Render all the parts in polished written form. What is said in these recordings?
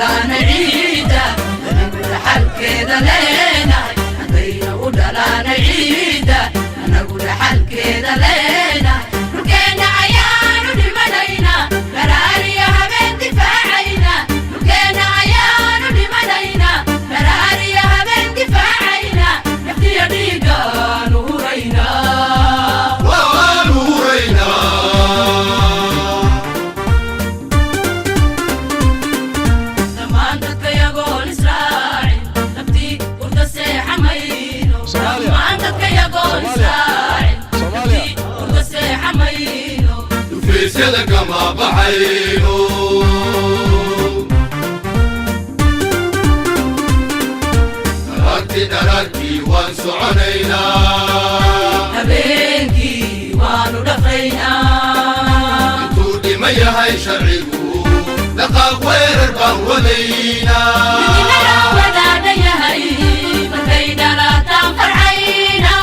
udhalana ciida anaguna xalkeeda leenahay haddayna udhalana ciida anaguna xalkeeda leenahay dhulkeena ayaanu dhimanayna dharaariya habeen difaacayna dhulkeena ayaanu dhimanayna dharaariya habeen difaacayna naftiya dhiigaanu hurayna سيدك ما بحيلو درارتي وانسو علينا habeenki waanu dhaqaynaa تودي ما يهي شرعيكو لقاق وير البنولينا midnimada wadaada yahay markayna laataan farcayna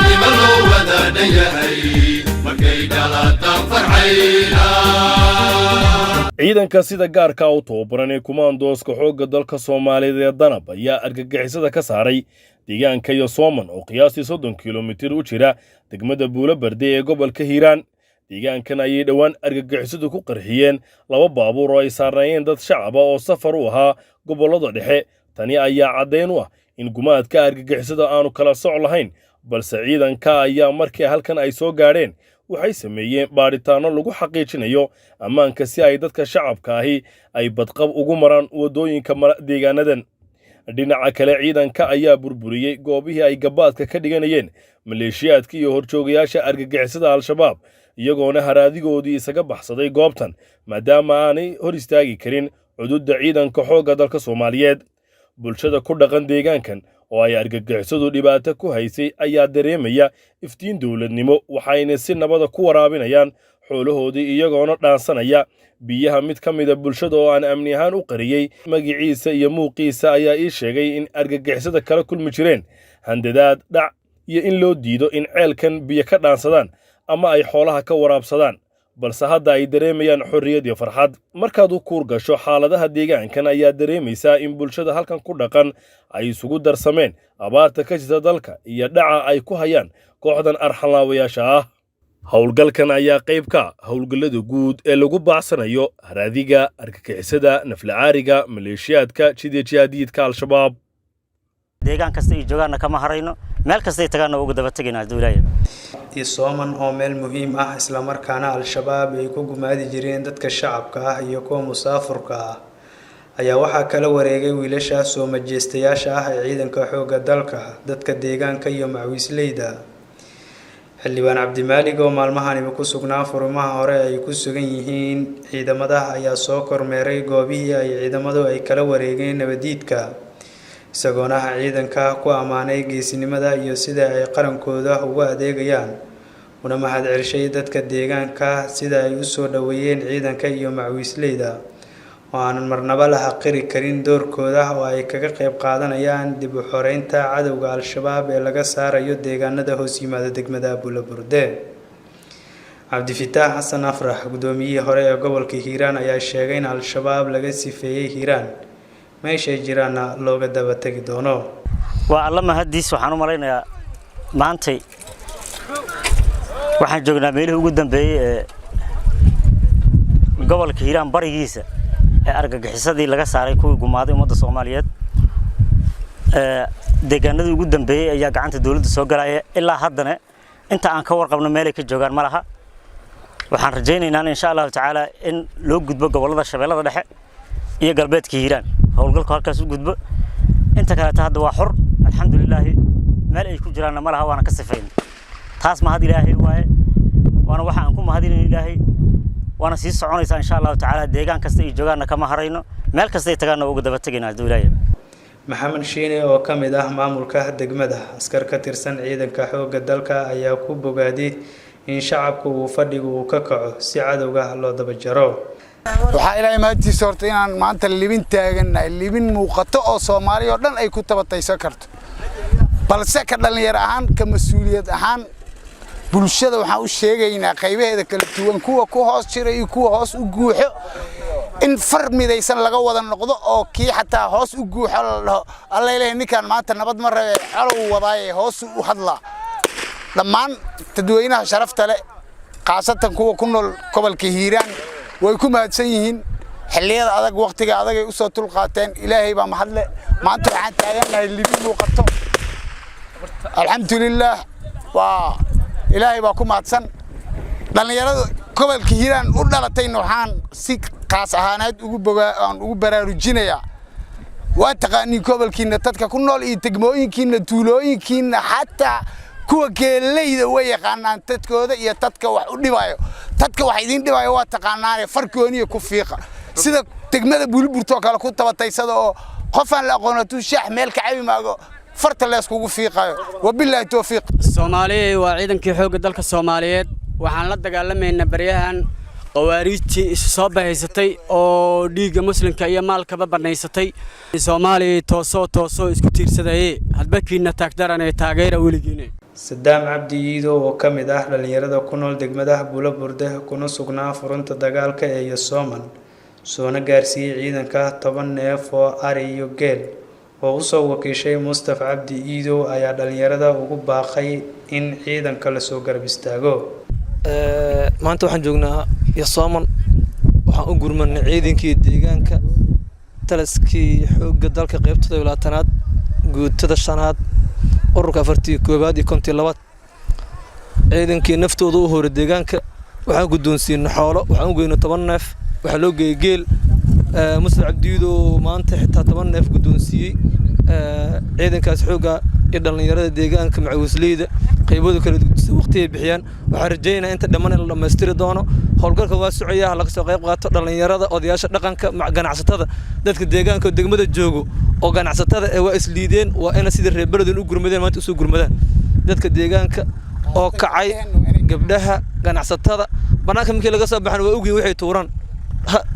midnima loo wadaada yahay markayna laataan farcayna ciidanka sida gaarka u tababaran ee kumaandooska xoogga dalka Soomaaliyeed ee Danab ayaa argagixisada ka saaray deegaanka Yosooman oo qiyaastii 30 kiiloomitir u jira degmada Buulabarde ee gobolka Hiiraan. deegaankan ayay dhawaan argagixisadu ku qarxiyeen 2 baabuur oo ay saarnaayeen dad shacab ah oo safar u ahaa gobolada dhexe. tani ayaa cadeyn u ah in gumaadka argagixisada aanu kala soc lahayn, balse ciidanka ayaa markii halkan ay soo gaadheen waxay sameeyeen baaritaano lagu xaqiijinayo ammaanka si ay dadka shacabka ahi ay badqab ugu maraan wadooyinka deegaanadan. dhinaca kale ciidanka ayaa burburiyey goobihii ay gabaadka ka dhiganayeen maleeshiyaadka iyo horjoogayaasha argagixisada Al-Shabaab, iyagoona haraadigoodii isaga baxsaday goobtan maadaama aanay hor istaagi karin xuduudda ciidanka xoogga dalka Soomaaliyeed. bulshada ku dhaqan deegaankan oo ay argagixisadu dhibaato ku haysay ayaa dareemaya iftiin dawladnimo, waxayna si nabada ku waraabinayaan xoolahoodii iyagoona dhaansanaya biyaha. mid ka mid ah bulshada oo aan amni ahaan u qariyay magaciisa iyo muuqiisa ayaa ii sheegay in argagixisada kala kulmi jireen handadaad, dhac iyo in loo diido in ceelkan biyo ka dhaansadaan ama ay xoolaha ka waraabsadaan, balse hadda ay dareemayaan xorriyad iyo farxad. markaad u kuur gasho xaaladaha deegaankan ayaa dareemaysaa in bulshada halkan ku dhaqan ay isugu darsameen abaarta ka jirta dalka iyo dhaca ay ku hayaan kooxdan arxanlaawayaasha ah. howlgalkan ayaa qayb ka howlgallada guud ee lagu baacsanayo haraadiga argagixisada naflacaariga maleeshiyaadka jihaadiyiinta Al-Shabaab. deegaan kasta ay joogaana kama harayno, meel kasta ay tagaana ugu daba tagaynaa dawladda. Yosooman oo meel muhiim ah isla markaana Al-Shabaab ay ku gumaadi jireen dadka shacabka ah iyo kuwa musaafurka ah ayaa waxaa kala wareegay wiilasha soo majeestayaasha ah ee ciidanka xoogga dalka, dadka deegaanka iyo macwiisleyda. xildhibaan Cabdimaalig oo maalmahaniba ku sugnaa furimaha hore ay ku sugan yihiin ciidamada ayaa soo kormeeray goobihii ay ciidamadu ay kala wareegeen nabadiidka, isagoona ciidanka ku amaanay geesinimada iyo sida ay qarankooda ugu adeegayaan, una mahad celisay dadka deegaanka sida ay u soo dhaweeyeen ciidanka iyo macwiisleyda oo aan marnaba la xaqiri karin doorkooda oo ay kaga qayb qaadanayaan dib u xoreynta cadawga Al-Shabaab ee laga saarayo deegaanada hoos yimaada degmada Buulabarde. Cabdifataax Xasan Afrax, gudoomiyihii hore ee gobolka Hiiraan, ayaa sheegay in Al-Shabaab laga sifeeyay Hiiraan meesha jiraana looga daba tagi doono. waa alla mahadiis. waxaan u malaynayaa maantay waxaan joognaa meelihii ugu dambeeyay ee gobolka Hiiraan barigiisa ee argagixisadii laga saaray kuwii gumaaday ummadda Soomaaliyeed. deegaanadii ugu dambeeyay ayaa gacanta dawladda soo galaya, ilaa haddana inta aan ka warqabno meel ay ka joogaan ma laha. waxaan rajaynaynaa insha Allah tacaala in loo gudbo gobolada Shabeellada Dhexe iyo galbeedka Hiiraan, howlgalku halkaas u gudbo. inta kale hadda waa xor alxamdulillah, meel ay ku jiraan ma laha, waana ka sifeyn. taas mahad Ilaahay waaye, waana waxa aan ku mahadinayno Ilaahay, waana sii soconaysaa insha Allah tacaala. deegaan kasta ay joogaana kama harayno, meel kasta ay tagaana ugu daba tagaynaa dawladda. Maxamed Shiine oo ka mid ah maamulka degmada, askar ka tirsan ciidanka xoogga dalka, ayaa ku bogaadiyay in shacabku uu fadhigu uu ka kaco si cadowga loo daba jaro. waxaa ilaahay mahadiisa horta inaan maanta libin taaganahay, libin muuqato oo Soomaaliya oo dhan ay ku tabataysan karto, balse ka dhalinyaro ahaan ka mas'uuliyad ahaan bulshada waxaan u sheegaynaa qaybaheeda kala duwan, kuwa ku hoos jira iyo kuwa hoos u guuxo in far midaysan laga wada noqdo oo kii xataa hoos u guuxo la dhaho alla ilaahay ninkan maanta nabad ma rabe xalow wadaaye hoos u hadlaa dhammaan dadweynaha sharafta leh qaasatan kuwa ku nool gobolka Hiiraan way ku mahadsan yihiin xilliyada adag waqtiga adag ay u soo tulqaateen ilaahay baa mahadle maanta waxaan taaganahay libin muuqato alxamdulillah waa ilaahay baa ku mahadsan dhalinyarada gobolka Hiiraan u dhalatayna waxaan si qaas ahaaneed ugu baraarujinayaa waa taqaaniin gobolkiina dadka ku nool iyo degmooyinkiina tuulooyinkiina xataa kuwa geeleyda way yaqaanaan dadkooda iyo dadka wax u dhibayo dadka wax idin dhibayo waa taqaanaan farkooniyo ku fiiqa sida degmada Buulburto kale ku tabataysada oo qof aan la aqoonatu shax meel ka cabi maago farta la iskugu fiiqayo wabillahi tawfiiq Soomaaliya waa ciidankii xoogga dalka Soomaaliyeed waxaan la dagaalameynaa baryahan qawaariijtii soo bahaysatay oo dhiigga muslimka iyo maalkaba banaysatay Soomaaliya tooso isku tiirsaday hadbakiina taagdaran ee taageera weligiina Sadaam Cabdi Iido oo kamid ah dhalinyarada ku nool degmada Buulaburde kuna sugnaa furunta dagaalka ee Yosooman soona gaarsiiyay ciidanka 10 neef oo ari iyo geel oo u soo wakiishay Mustafa Cabdi Iido ayaa dhalinyarada ugu baaqay in ciidanka la soo garab istaago maanta waxaan joognaa Yosooman waxaan u gurmanay ciidankii deegaanka talaskii xoogga dalka qaybtada 12aad guutada 5aad ururka 41aad iyo 52aad ciidankii naftooda u hore deegaanka waxaan guddoonsiinay xoolo waxaan u geynay 10 neef waxa loo geeyay geel Mustafa Cabdi Iido maanta xitaa 10 neef guddoonsiiyay ciidankaas xoogga ee dhalinyarada deegaanka macawisleyda qaybada kala duwan waqti ay bixiyaan waxaan rajaynayaa inta dhammaan la dhameystiri doono howlgalka waa socoyaa laga soo qayb qaato dhalinyarada odayaasha dhaqanka ganacsatada dadka deegaanka degmada joogo oo ganacsatada ee waa isliideen waa in sidii reer beledin u gurmadeen maanta u soo gurmadaan dadka deegaanka oo kacay gabdhaha ganacsatada banaanka markii laga soo baxan waa ogeen waxay tuuran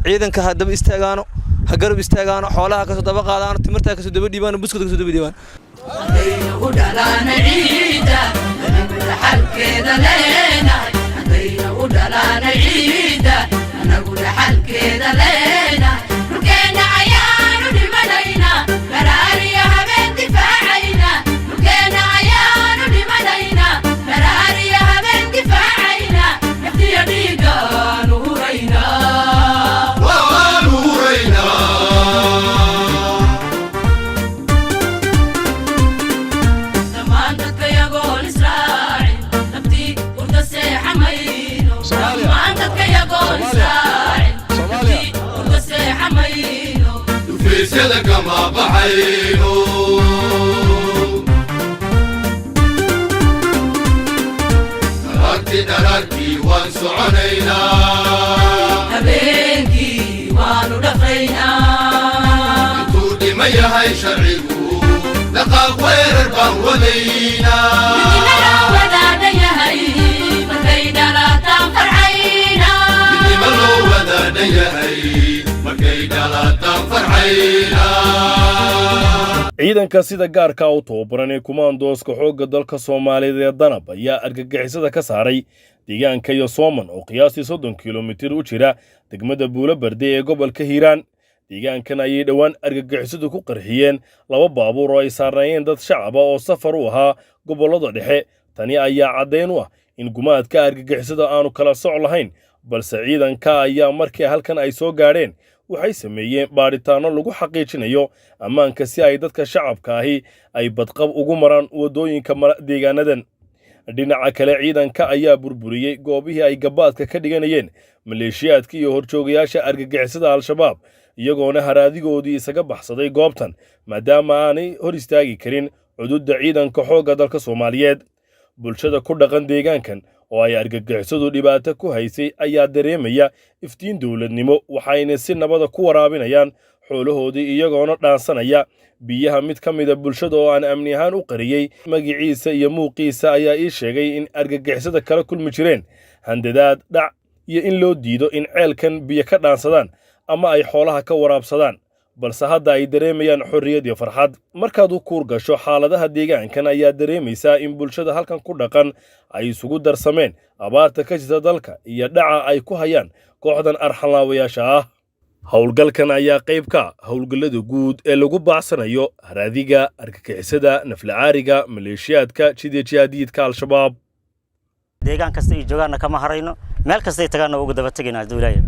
ciidanka hadaba istaagaano ha garab istaagaano xoolaha ka soo daba qaadaan timirta ka soo daba dhiibaan buskudka ka soo daba dhiibaan hadayna u dhalaan ciida anaguna xalkeeda leenahay hadayna u dhalaan ciida anaguna xalkeeda leenahay dhulkeena ayaanu dhimanaynaa garaariya habeen difaacaynaa dhulkeena ayaanu dhimanaynaa garaariya habeen difaacaynaa naftiya dhiigaanu huraynaa Sida kama baxayno dararkii waan soconaynaa habeenkii waanu dhaqaynaa intuu dhima yahay sharcigu dhaqaaq weerar baan wadaynaa midnimada wadaadha yahay markay dhalataan farxaynaa midnima loo wadaadha yahay markay dhalataan farxaynaa ciidanka sida gaarka u tababaran ee kumaandooska xoogga dalka Soomaaliyeed ee Danab ayaa argagixisada ka saaray deegaanka Yosooman oo qiyaastii 30 kiiloomitir u jira degmada Buulaburde ee gobolka Hiiraan deegaankan ayay dhawaan argagixisadu ku qarxiyeen 2 baabuur oo ay saarnaayeen dad shacab oo safar u ahaa gobolada dhexe tani ayaa cadeyn u ah in gumaadka argagixisada aanu kala soc lahayn balse ciidanka ayaa markii halkan ay soo gaadheen waxay sameeyeen baaritaano lagu xaqiijinayo ammaanka si ay dadka shacabka ahi ay badqab ugu maraan wadooyinka deegaanadan dhinaca kale ciidanka ayaa burburiyay goobihii ay gabaadka ka dhiganayeen maleeshiyaadka iyo horjoogayaasha argagixisada al-shabaab iyagoona haraadigoodii isaga baxsaday goobtan maadaama aanay hor istaagi karin xuduudda ciidanka xoogga dalka Soomaaliyeed bulshada ku dhaqan deegaankan oo ay argagixisadu dhibaato ku haysay ayaa dareemaya iftiin dawladnimo waxayna si nabada ku waraabinayaan xoolahoodii iyagoona dhaansanaya biyaha mid ka mid ah bulshada oo aan amni ahaan u qariyay magaciisa iyo muuqiisa ayaa ii sheegay in argagixisada kala kulmi jireen handadaad dhac iyo in loo diido in ceelkan biyo ka dhaansadaan ama ay xoolaha ka waraabsadaan balse hadda ay dareemayaan xorriyad iyo farxad markaad u kuur gasho xaaladaha deegaankan ayaa dareemaysaa in bulshada halkan ku dhaqan ay isugu darsameen abaarta ka jirta dalka iyo dhaca ay ku hayaan kooxdan arxalaawayaasha ah howlgalkan ayaa qayb ka howlgallada guud ee lagu baacsanayo haraadiga argagixisada naflacaariga maleeshiyaadka jihaadiyiinta al-shabaab deegaan kasta ay joogaana kama harayno meel kasta ay tagaana ugu daba tagayna Abdullaahi